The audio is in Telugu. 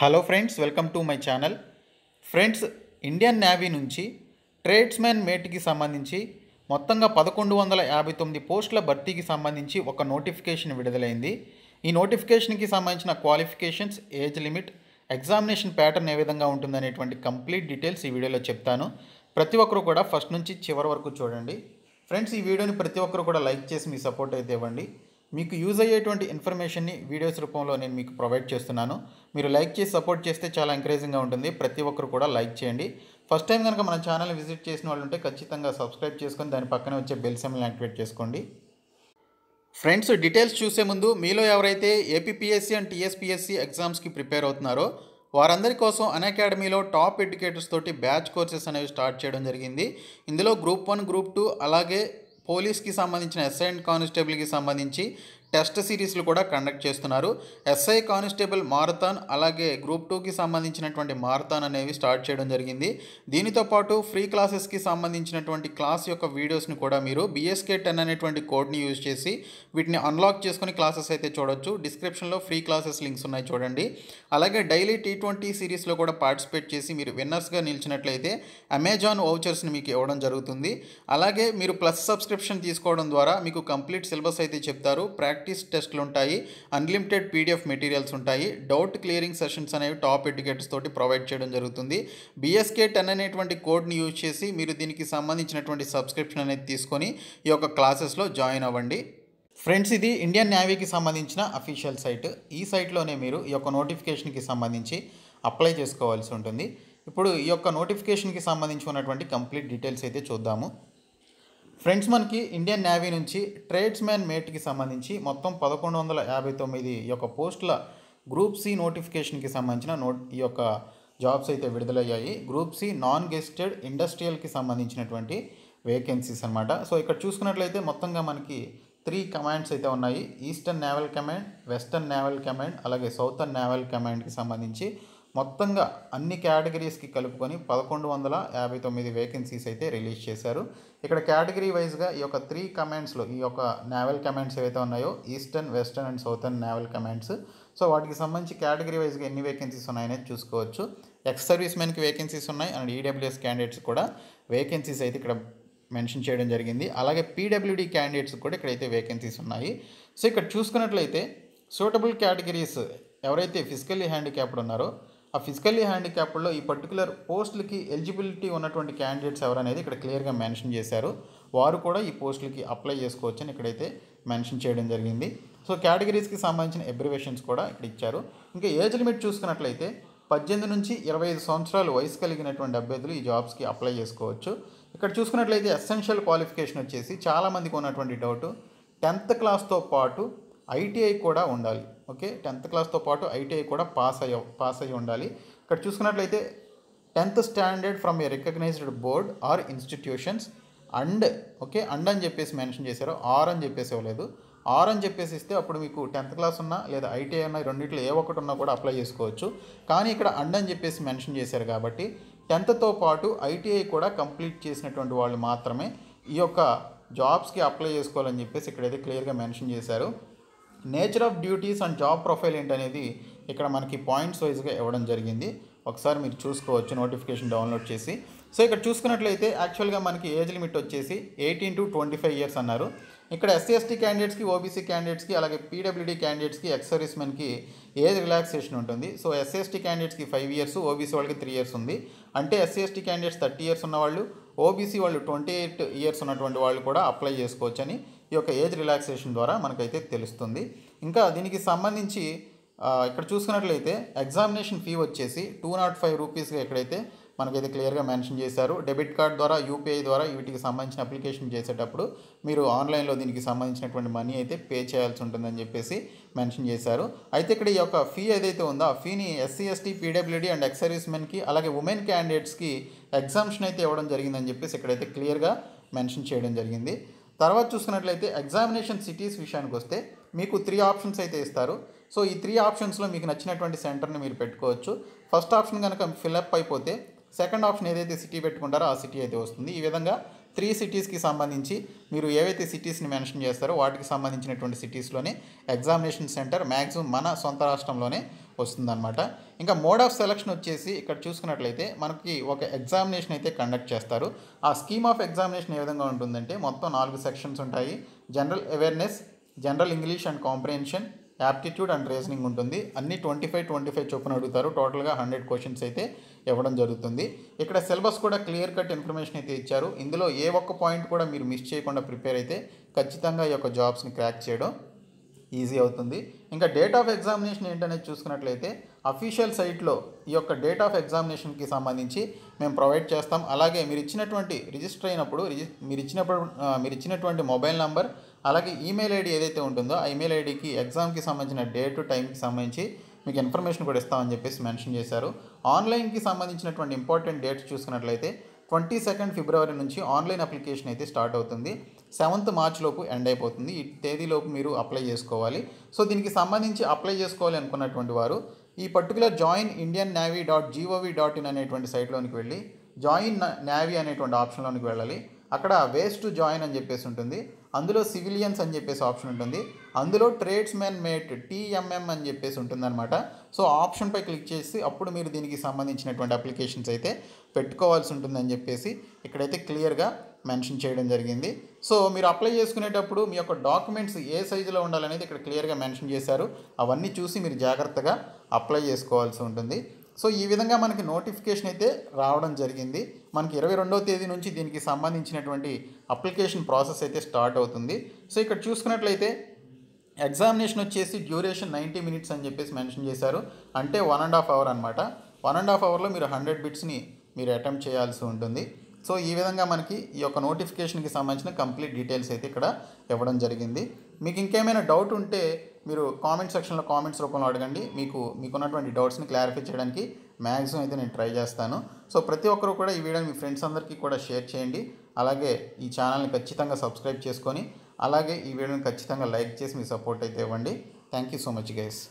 Hello friends, welcome to my channel. Friends, Indian navy నుంచి ట్రేడ్స్మెన్ మేట్కి సంబంధించి మొత్తంగా 1159 పోస్టుల భర్తీకి సంబంధించి ఒక నోటిఫికేషన్ విడుదలైంది. ఈ నోటిఫికేషన్కి సంబంధించిన qualifications, age limit, examination pattern ఏ విధంగా ఉంటుందనేటువంటి కంప్లీట్ డీటెయిల్స్ ఈ వీడియోలో చెప్తాను. ప్రతి ఒక్కరు కూడా ఫస్ట్ నుంచి చివరి వరకు చూడండి. ఫ్రెండ్స్, ఈ వీడియోని ప్రతి ఒక్కరు కూడా లైక్ చేసి మీ సపోర్ట్ అయితే ఇవ్వండి. మీకు యూజ్ అయ్యేటువంటి ఇన్ఫర్మేషన్ని వీడియోస్ రూపంలో నేను మీకు ప్రొవైడ్ చేస్తున్నాను. మీరు లైక్ చేసి సపోర్ట్ చేస్తే చాలా ఎంకరేజింగ్గా ఉంటుంది. ప్రతి ఒక్కరు కూడా లైక్ చేయండి. ఫస్ట్ టైం కనుక మన ఛానల్ని విజిట్ చేసిన వాళ్ళు ఉంటే ఖచ్చితంగా సబ్స్క్రైబ్ చేసుకొని దాని పక్కనే వచ్చే బెల్ సింబల్ని యాక్టివేట్ చేసుకోండి. ఫ్రెండ్స్, డీటెయిల్స్ చూసే ముందు మీలో ఎవరైతే ఏపీపీఎస్సీ అండ్ టీఎస్పీఎస్సీ ఎగ్జామ్స్కి ప్రిపేర్ అవుతున్నారో వారందరి కోసం అన్అకాడమీలో టాప్ ఎడ్యుకేటర్స్ తోటి బ్యాచ్ కోర్సెస్ అనేవి స్టార్ట్ చేయడం జరిగింది. ఇందులో గ్రూప్ 1, గ్రూప్ 2 అలాగే పోలీస్కి సంబంధించిన ఎస్ఐ అండ్ కానిస్టేబుల్కి సంబంధించి టెస్ట్ సిరీస్లు కూడా కండక్ట్ చేస్తున్నారు. ఎస్ఐ కానిస్టేబుల్ మారథాన్ అలాగే గ్రూప్ 2కి సంబంధించినటువంటి మారథాన్ అనేవి స్టార్ట్ చేయడం జరిగింది. దీనితో పాటు ఫ్రీ క్లాసెస్కి సంబంధించినటువంటి క్లాస్ యొక్క వీడియోస్ని కూడా మీరు BSK10 అనేటువంటి కోడ్ని యూజ్ చేసి వీటిని అన్లాక్ చేసుకుని క్లాసెస్ అయితే చూడొచ్చు. డిస్క్రిప్షన్లో ఫ్రీ క్లాసెస్ లింక్స్ ఉన్నాయి, చూడండి. అలాగే డైలీ T20 సిరీస్లో కూడా పార్టిసిపేట్ చేసి మీరు విన్నర్స్గా నిలిచినట్లయితే అమెజాన్ వౌచర్స్ని మీకు ఇవ్వడం జరుగుతుంది. అలాగే మీరు ప్లస్ సబ్స్క్రిప్షన్ తీసుకోవడం ద్వారా మీకు కంప్లీట్ సిలబస్ అయితే చెప్తారు. ప్రాక్టీస్ టెస్ట్లు ఉంటాయి, అన్లిమిటెడ్ PDF మెటీరియల్స్ ఉంటాయి, డౌట్ క్లియరింగ్ సెషన్స్ అనేవి టాప్ ఎడ్యుకేటర్స్ తోటి ప్రొవైడ్ చేయడం జరుగుతుంది. BSK10 అనేటువంటి కోడ్ని యూజ్ చేసి మీరు దీనికి సంబంధించినటువంటి సబ్స్క్రిప్షన్ అనేది తీసుకొని ఈ యొక్క క్లాసెస్లో జాయిన్ అవ్వండి. ఫ్రెండ్స్, ఇది ఇండియన్ నేవీకి సంబంధించిన అఫీషియల్ సైట్. ఈ సైట్లోనే మీరు ఈ యొక్క నోటిఫికేషన్కి సంబంధించి అప్లై చేసుకోవాల్సి ఉంటుంది. ఇప్పుడు ఈ యొక్క నోటిఫికేషన్కి సంబంధించి ఉన్నటువంటి కంప్లీట్ డీటెయిల్స్ అయితే చూద్దాము. ఫ్రెండ్స్, మనకి ఇండియన్ నేవీ నుంచి ట్రేడ్స్మెన్ మేట్కి సంబంధించి మొత్తం 1159 ఈ యొక్క పోస్టుల గ్రూప్ C నోటిఫికేషన్కి సంబంధించిన ఈ యొక్క జాబ్స్ అయితే విడుదలయ్యాయి. గ్రూప్ C నాన్ గెస్టెడ్ ఇండస్ట్రియల్కి సంబంధించినటువంటి వేకెన్సీస్ అనమాట. సో ఇక్కడ చూసుకున్నట్లయితే మొత్తంగా మనకి 3 కమాండ్స్ అయితే ఉన్నాయి. Eastern naval command, western naval command అలాగే సౌతర్న్ నేవల్ కమాండ్కి సంబంధించి మొత్తంగా అన్ని కేటగిరీస్కి కలుపుకొని 1159 వేకెన్సీస్ అయితే రిలీజ్ చేశారు. ఇక్కడ కేటగిరీ వైజ్గా ఈ యొక్క 3 కమాండ్స్లో ఈ యొక్క నేవల్ కమాండ్స్ ఏవైతే ఉన్నాయో eastern, western and southern naval commands, so వాటికి సంబంధించి కేటగిరీ వైజ్గా ఎన్ని వేకెన్సీస్ ఉన్నాయనేది చూసుకోవచ్చు. ఎక్స్ సర్వీస్ మెన్కి వేకెన్సీస్ ఉన్నాయి అండ్ EWS క్యాండిడేట్స్ కూడా వేకెన్సీస్ అయితే ఇక్కడ మెన్షన్ చేయడం జరిగింది. అలాగే PWD క్యాండిడేట్స్ కూడా ఇక్కడైతే వేకెన్సీస్ ఉన్నాయి. సో ఇక్కడ చూసుకున్నట్లయితే సూటబుల్ కేటగిరీస్ ఎవరైతే ఫిజికల్లీ హ్యాండిక్యాప్డ్ ఉన్నారో ఆ ఫిజికల్లీ హ్యాండిక్యాప్డ్లో ఈ పర్టికులర్ పోస్టులకి ఎలిజిబిలిటీ ఉన్నటువంటి క్యాండిడేట్స్ ఎవరనేది ఇక్కడ క్లియర్గా మెన్షన్ చేశారు. వారు కూడా ఈ పోస్టులకి అప్లై చేసుకోవచ్చు అని ఇక్కడైతే మెన్షన్ చేయడం జరిగింది. సో కేటగిరీస్కి సంబంధించిన అబ్రివేషన్స్ కూడా ఇక్కడ ఇచ్చారు. ఇంకా ఏజ్ లిమిట్ చూసుకున్నట్లయితే 18 నుంచి 25 సంవత్సరాలు వయసు కలిగినటువంటి అభ్యర్థులు ఈ జాబ్స్కి అప్లై చేసుకోవచ్చు. ఇక్కడ చూసుకున్నట్లయితే ఎసెన్షియల్ క్వాలిఫికేషన్ వచ్చేసి చాలామందికి ఉన్నటువంటి డౌట్ 10th క్లాస్తో పాటు ITI కూడా ఉండాలి. ఓకే, 10th క్లాస్తో పాటు ITI కూడా పాస్ అయ్యి ఉండాలి. ఇక్కడ చూసుకున్నట్లయితే 10th standard from a recognized board or institutions and and అని చెప్పేసి మెన్షన్ చేశారు. ఆర్ అని చెప్పేసి ఇవ్వలేదు. ఆర్ అని చెప్పేసి ఇస్తే అప్పుడు మీకు 10th క్లాస్ ఉన్నా లేదా ITI ఉన్నా రెండింటిలో ఏ ఒక్కటి ఉన్నా కూడా అప్లై చేసుకోవచ్చు. కానీ ఇక్కడ అండ్ అని చెప్పేసి మెన్షన్ చేశారు కాబట్టి 10thతో పాటు ITI కూడా కంప్లీట్ చేసినటువంటి వాళ్ళు మాత్రమే ఈ యొక్క జాబ్స్కి అప్లై చేసుకోవాలని చెప్పేసి ఇక్కడైతే క్లియర్గా మెన్షన్ చేశారు. Nature of duties and job profile ఏంటనేది ఇక్కడ మనకి పాయింట్స్ వైజ్గా ఇవ్వడం జరిగింది. ఒకసారి మీరు చూసుకోవచ్చు నోటిఫికేషన్ డౌన్లోడ్ చేసి. సో ఇక్కడ చూసుకున్నట్లయితే యాక్చువల్గా మనకి ఏజ్ లిమిట్ వచ్చేసి 18 to 25 ఇయర్స్ అన్నారు. ఇక్కడ SC/ST క్యాండిడేట్స్కి, OBC క్యాండిడేట్స్కి అలాగే PWD క్యాండిడేట్స్కి, ఎక్స్ సర్వీస్ మెన్కి ఏజ్ రిలాక్సేషన్ ఉంటుంది. సో SC/ST క్యాండిడేట్స్కి 5 years, OBC వాళ్ళకి 3 years ఉంది. అంటే SC/ST క్యాండిడేట్స్ 30 years ఉన్నవాళ్ళు, OBC వాళ్ళు 28 years ఉన్నటువంటి వాళ్ళు కూడా అప్లై చేసుకోవచ్చని ఈ యొక్క ఏజ్ రిలాక్సేషన్ ద్వారా మనకైతే తెలుస్తుంది. ఇంకా దీనికి సంబంధించి ఇక్కడ చూసుకున్నట్లయితే ఎగ్జామినేషన్ ఫీ వచ్చేసి 205 రూపీస్గా ఇక్కడైతే మనకైతే క్లియర్గా మెన్షన్ చేశారు. డెబిట్ కార్డ్ ద్వారా, UPI ద్వారా వీటికి సంబంధించిన అప్లికేషన్ చేసేటప్పుడు మీరు ఆన్లైన్లో దీనికి సంబంధించినటువంటి మనీ అయితే పే చేయాల్సి ఉంటుందని చెప్పేసి మెన్షన్ చేశారు. అయితే ఇక్కడ ఈ యొక్క ఫీ ఏదైతే ఉందో ఆ ఫీని SC/ST, PWD and ex service మెన్కి అలాగే ఉమెన్ క్యాండిడేట్స్కి ఎగ్జామ్షన్ అయితే ఇవ్వడం జరిగిందని చెప్పేసి ఇక్కడైతే క్లియర్గా మెన్షన్ చేయడం జరిగింది. తర్వాత చూసుకున్నట్లయితే ఎగ్జామినేషన్ సిటీస్ విషయానికి వస్తే మీకు 3 ఆప్షన్స్ అయితే ఇస్తారు. సో ఈ 3 ఆప్షన్స్లో మీకు నచ్చినటువంటి సెంటర్ని మీరు పెట్టుకోవచ్చు. ఫస్ట్ ఆప్షన్ కనుక ఫిల్అప్ అయిపోతే సెకండ్ ఆప్షన్ ఏదైతే సిటీ పెట్టుకుంటారో ఆ సిటీ అయితే వస్తుంది. ఈ విధంగా 3 సిటీస్కి సంబంధించి మీరు ఏవైతే సిటీస్ని మెన్షన్ చేస్తారో వాటికి సంబంధించినటువంటి సిటీస్లోనే ఎగ్జామినేషన్ సెంటర్ మ్యాక్సిమం మన సొంత రాష్ట్రంలోనే వస్తుందన్నమాట. ఇంకా మోడ్ ఆఫ్ సెలక్షన్ వచ్చేసి ఇక్కడ చూసుకున్నట్లయితే మనకి ఒక ఎగ్జామినేషన్ అయితే కండక్ట్ చేస్తారు. ఆ స్కీమ్ ఆఫ్ ఎగ్జామినేషన్ ఏ విధంగా ఉంటుందంటే మొత్తం 4 సెక్షన్స్ ఉంటాయి. General awareness, general English and comprehension, aptitude and reasoning ఉంటుంది. అన్ని 25 చొప్పున అడుగుతారు. టోటల్గా 100 క్వశ్చన్స్ అయితే ఇవ్వడం జరుగుతుంది. ఇక్కడ సిలబస్ కూడా క్లియర్ కట్ ఇన్ఫర్మేషన్ అయితే ఇచ్చారు. ఇందులో ఏ ఒక్క పాయింట్ కూడా మీరు మిస్ చేయకుండా ప్రిపేర్ అయితే ఖచ్చితంగా ఈ యొక్క జాబ్స్ని క్రాక్ చేయడం ఈజీ అవుతుంది. ఇంకా డేట్ ఆఫ్ ఎగ్జామినేషన్ ఏంటనేది చూసుకున్నట్లయితే అఫీషియల్ సైట్లో ఈ యొక్క డేట్ ఆఫ్ ఎగ్జామినేషన్కి సంబంధించి మేము ప్రొవైడ్ చేస్తాం. అలాగే మీరు ఇచ్చినటువంటి రిజిస్టర్ అయినప్పుడు మీరు ఇచ్చినటువంటి మొబైల్ నంబర్ అలాగే ఈమెయిల్ ఐడి ఏదైతే ఉంటుందో ఆ ఈమెయిల్ ఐడికి ఎగ్జామ్కి సంబంధించిన డేట్ టైంకి సంబంధించి మీకు ఇన్ఫర్మేషన్ కూడా ఇస్తామని చెప్పేసి మెన్షన్ చేశారు. ఆన్లైన్కి సంబంధించినటువంటి ఇంపార్టెంట్ డేట్స్ చూసుకున్నట్లయితే 22 ఫిబ్రవరి నుంచి ఆన్లైన్ అప్లికేషన్ అయితే స్టార్ట్ అవుతుంది. 7th మార్చ్ లోపు ఎండ్ అయిపోతుంది. ఈ తేదీలోపు మీరు అప్లై చేసుకోవాలి. సో దీనికి సంబంధించి అప్లై చేసుకోవాలి అనుకున్నటువంటి వారు ఈ పర్టికులర్ joinindiannavy.gov.in అనేటువంటి సైట్లోనికి వెళ్ళి జాయిన్ నేవీ అనేటువంటి ఆప్షన్లోనికి వెళ్ళాలి. అక్కడ వేస్ టు జాయిన్ అని చెప్పేసి ఉంటుంది. అందులో సివిలియన్స్ అని చెప్పేసి ఆప్షన్ ఉంటుంది. అందులో ట్రేడ్స్మెన్ మేట్ TMM అని చెప్పేసి ఉంటుందన్నమాట. సో ఆప్షన్పై క్లిక్ చేసి అప్పుడు మీరు దీనికి సంబంధించినటువంటి అప్లికేషన్స్ అయితే పెట్టుకోవాల్సి ఉంటుందని చెప్పేసి ఇక్కడైతే క్లియర్గా మెన్షన్ చేయడం జరిగింది. సో మీరు అప్లై చేసుకునేటప్పుడు మీ యొక్క డాక్యుమెంట్స్ ఏ సైజులో ఉండాలనేది ఇక్కడ క్లియర్గా మెన్షన్ చేశారు. అవన్నీ చూసి మీరు జాగ్రత్తగా అప్లై చేసుకోవాల్సి ఉంటుంది. సో ఈ విధంగా మనకి నోటిఫికేషన్ అయితే రావడం జరిగింది. మనకి 22వ తేదీ నుంచి దీనికి సంబంధించినటువంటి అప్లికేషన్ ప్రాసెస్ అయితే స్టార్ట్ అవుతుంది. సో ఇక్కడ చూసుకున్నట్లయితే ఎగ్జామినేషన్ వచ్చేసి డ్యూరేషన్ 90 మినిట్స్ అని చెప్పేసి మెన్షన్ చేశారు. అంటే 1.5 అవర్ అనమాట. 1.5 అవర్లో మీరు 100 బిట్స్ని మీరు అటెంప్ట్ చేయాల్సి ఉంటుంది. సో ఈ విధంగా మనకి ఈ యొక్క నోటిఫికేషన్కి సంబంధించిన కంప్లీట్ డీటెయిల్స్ అయితే ఇక్కడ ఇవ్వడం జరిగింది. మీకు ఇంకేమైనా డౌట్ ఉంటే మీరు కామెంట్ సెక్షన్లో కామెంట్స్ రూపంలో అడగండి. మీకున్నటువంటి డౌట్స్ని క్లారిఫై చేయడానికి మ్యాక్సిమం అయితే నేను ట్రై చేస్తాను. సో ప్రతి ఒక్కరు కూడా ఈ వీడియోని మీ ఫ్రెండ్స్ అందరికీ కూడా షేర్ చేయండి. అలాగే ఈ ఛానల్ని ఖచ్చితంగా సబ్స్క్రైబ్ చేసుకొని అలాగే ఈ వీడియోని ఖచ్చితంగా లైక్ చేసి మీ సపోర్ట్ అయితే ఇవ్వండి. Thank you so much guys.